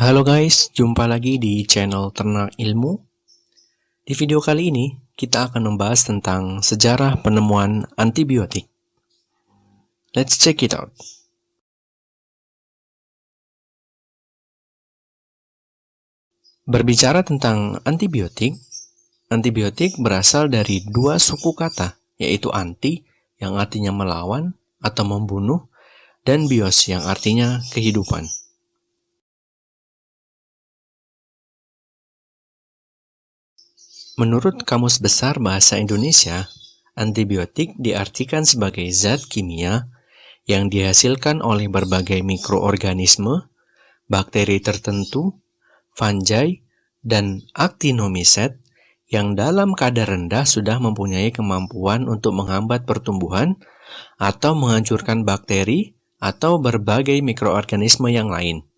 Halo guys, jumpa lagi di channel Ternak Ilmu. Di video kali ini, kita akan membahas tentang sejarah penemuan antibiotik. Let's check it out. Berbicara tentang antibiotik, antibiotik berasal dari dua suku kata, yaitu anti, yang artinya melawan atau membunuh, dan bios, yang artinya kehidupan. Menurut Kamus Besar Bahasa Indonesia, antibiotik diartikan sebagai zat kimia yang dihasilkan oleh berbagai mikroorganisme, bakteri tertentu, fungi, dan actinomycet yang dalam kadar rendah sudah mempunyai kemampuan untuk menghambat pertumbuhan atau menghancurkan bakteri atau berbagai mikroorganisme yang lain.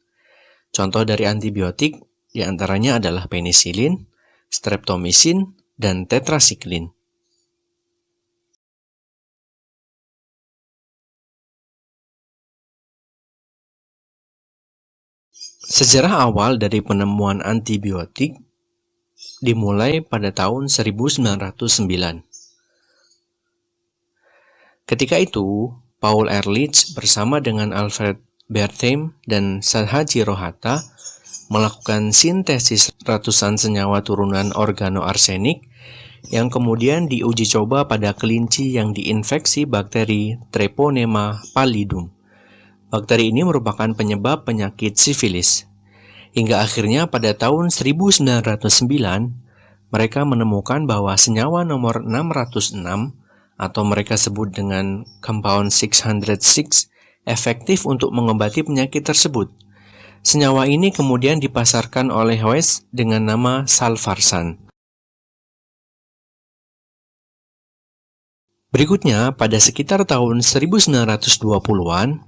Contoh dari antibiotik diantaranya adalah penisilin, streptomycin, dan tetrasiklin. Sejarah awal dari penemuan antibiotik dimulai pada tahun 1909. Ketika itu, Paul Ehrlich bersama dengan Alfred Wertheim dan Sahajiro Hatta melakukan sintesis ratusan senyawa turunan organoarsenik yang kemudian diuji coba pada kelinci yang diinfeksi bakteri Treponema pallidum. Bakteri ini merupakan penyebab penyakit sifilis. Hingga akhirnya pada tahun 1909, mereka menemukan bahwa senyawa nomor 606 atau mereka sebut dengan compound 606 efektif untuk mengobati penyakit tersebut. Senyawa ini kemudian dipasarkan oleh West dengan nama salvarsan. Berikutnya, pada sekitar tahun 1920-an,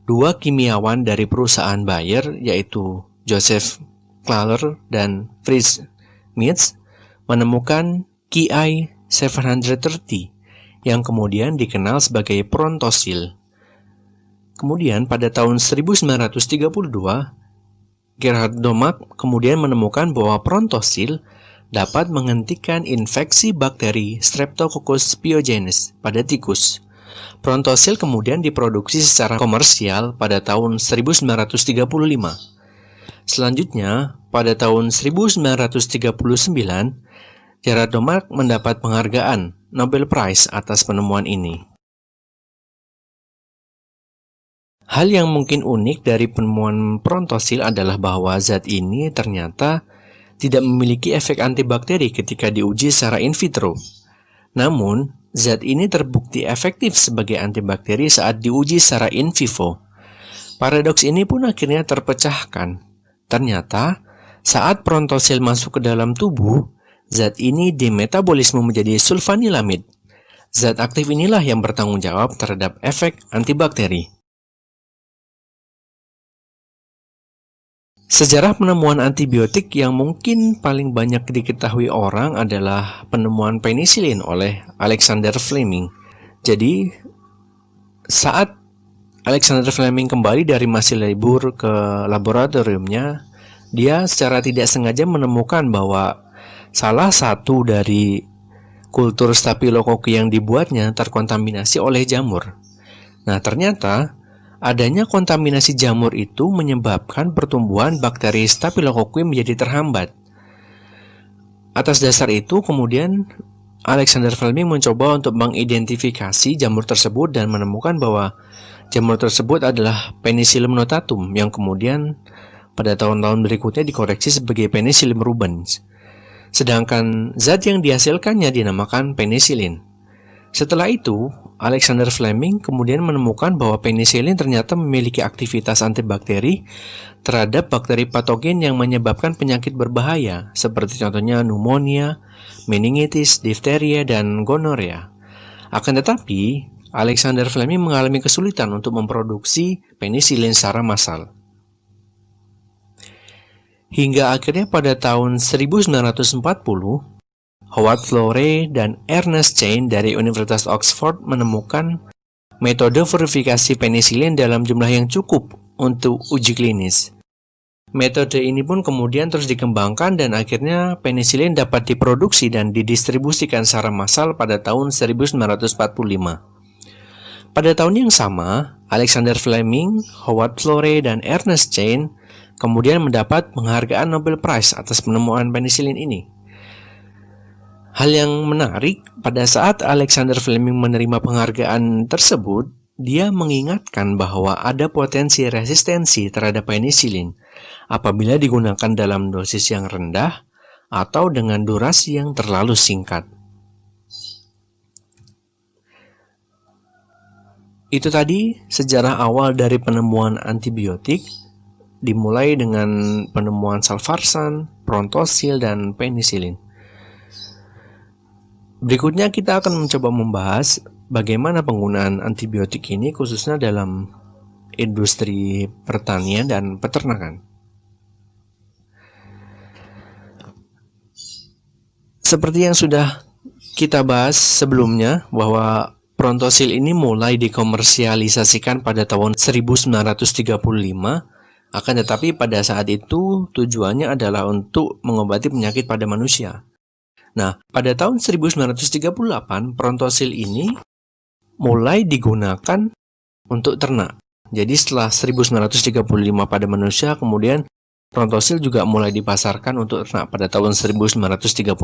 dua kimiawan dari perusahaan Bayer, yaitu Joseph Klaller dan Fritz Metz, menemukan Ki 730 yang kemudian dikenal sebagai prontosil. Kemudian pada tahun 1932, Gerhard Domak kemudian menemukan bahwa prontosil dapat menghentikan infeksi bakteri Streptococcus pyogenes pada tikus. Prontosil kemudian diproduksi secara komersial pada tahun 1935. Selanjutnya, pada tahun 1939, Gerhard Domak mendapat penghargaan Nobel Prize atas penemuan ini. Hal yang mungkin unik dari penemuan prontosil adalah bahwa zat ini ternyata tidak memiliki efek antibakteri ketika diuji secara in vitro. Namun, zat ini terbukti efektif sebagai antibakteri saat diuji secara in vivo. Paradoks ini pun akhirnya terpecahkan. Ternyata, saat prontosil masuk ke dalam tubuh, zat ini dimetabolisme menjadi sulfanilamid. Zat aktif inilah yang bertanggung jawab terhadap efek antibakteri. Sejarah penemuan antibiotik yang mungkin paling banyak diketahui orang adalah penemuan penisilin oleh Alexander Fleming. Jadi, saat Alexander Fleming kembali dari masa libur ke laboratoriumnya, dia secara tidak sengaja menemukan bahwa salah satu dari kultur Staphylococcus yang dibuatnya terkontaminasi oleh jamur. Nah, ternyata adanya kontaminasi jamur itu menyebabkan pertumbuhan bakteri Staphylococcus menjadi terhambat. Atas dasar itu, kemudian Alexander Fleming mencoba untuk mengidentifikasi jamur tersebut dan menemukan bahwa jamur tersebut adalah Penicillium notatum yang kemudian pada tahun-tahun berikutnya dikoreksi sebagai Penicillium rubens. Sedangkan zat yang dihasilkannya dinamakan penisilin. Setelah itu, Alexander Fleming kemudian menemukan bahwa penisilin ternyata memiliki aktivitas antibakteri terhadap bakteri patogen yang menyebabkan penyakit berbahaya, seperti contohnya pneumonia, meningitis, difteria, dan gonorea. Akan tetapi, Alexander Fleming mengalami kesulitan untuk memproduksi penisilin secara massal. Hingga akhirnya pada tahun 1940, Howard Florey dan Ernest Chain dari Universitas Oxford menemukan metode verifikasi penisilin dalam jumlah yang cukup untuk uji klinis. Metode ini pun kemudian terus dikembangkan dan akhirnya penisilin dapat diproduksi dan didistribusikan secara massal pada tahun 1945. Pada tahun yang sama, Alexander Fleming, Howard Florey, dan Ernest Chain kemudian mendapat penghargaan Nobel Prize atas penemuan penisilin ini. Hal yang menarik, pada saat Alexander Fleming menerima penghargaan tersebut, dia mengingatkan bahwa ada potensi resistensi terhadap penisilin apabila digunakan dalam dosis yang rendah atau dengan durasi yang terlalu singkat. Itu tadi sejarah awal dari penemuan antibiotik, dimulai dengan penemuan salvarsan, prontosil, dan penisilin. Berikutnya kita akan mencoba membahas bagaimana penggunaan antibiotik ini khususnya dalam industri pertanian dan peternakan. Seperti yang sudah kita bahas sebelumnya bahwa prontosil ini mulai dikomersialisasikan pada tahun 1935, akan tetapi pada saat itu tujuannya adalah untuk mengobati penyakit pada manusia. Nah, pada tahun 1938, prontosil ini mulai digunakan untuk ternak. Jadi setelah 1935 pada manusia, kemudian prontosil juga mulai dipasarkan untuk ternak pada tahun 1938.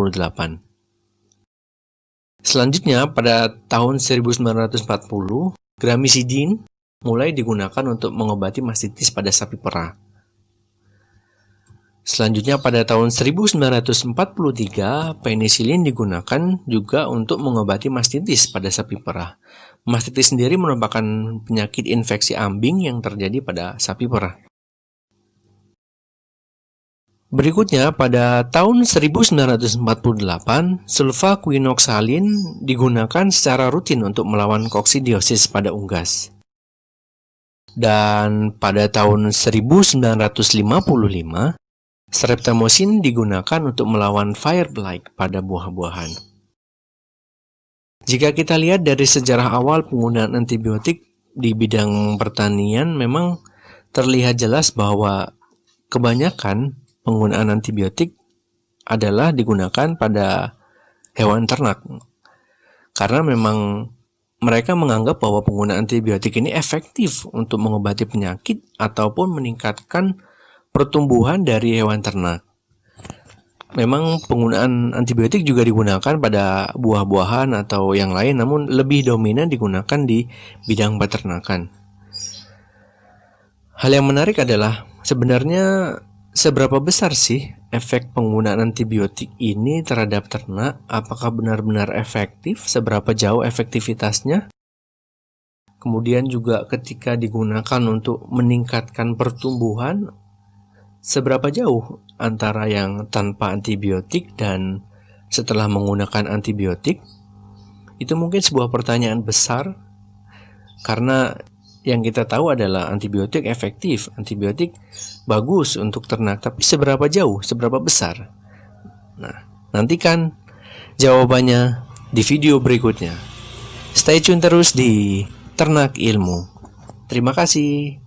Selanjutnya, pada tahun 1940, gramicidin mulai digunakan untuk mengobati mastitis pada sapi perah. Selanjutnya pada tahun 1943, penisilin digunakan juga untuk mengobati mastitis pada sapi perah. Mastitis sendiri merupakan penyakit infeksi ambing yang terjadi pada sapi perah. Berikutnya, pada tahun 1948, sulfaquinoxalin digunakan secara rutin untuk melawan koksidiosis pada unggas. Dan pada tahun 1955, streptomycin digunakan untuk melawan fire blight pada buah-buahan. Jika kita lihat dari sejarah awal penggunaan antibiotik di bidang pertanian, memang terlihat jelas bahwa kebanyakan penggunaan antibiotik adalah digunakan pada hewan ternak. Karena memang mereka menganggap bahwa penggunaan antibiotik ini efektif untuk mengobati penyakit ataupun meningkatkan pertumbuhan dari hewan ternak. Memang penggunaan antibiotik juga digunakan pada buah-buahan atau yang lain, namun lebih dominan digunakan di bidang peternakan. Hal yang menarik adalah sebenarnya seberapa besar sih efek penggunaan antibiotik ini terhadap ternak? Apakah benar-benar efektif? Seberapa jauh efektivitasnya? Kemudian juga ketika digunakan untuk meningkatkan pertumbuhan, seberapa jauh antara yang tanpa antibiotik dan setelah menggunakan antibiotik? Itu mungkin sebuah pertanyaan besar, karena yang kita tahu adalah antibiotik efektif, antibiotik bagus untuk ternak, tapi seberapa jauh, seberapa besar? Nah, nantikan jawabannya di video berikutnya. Stay tune terus di Ternak Ilmu. Terima kasih.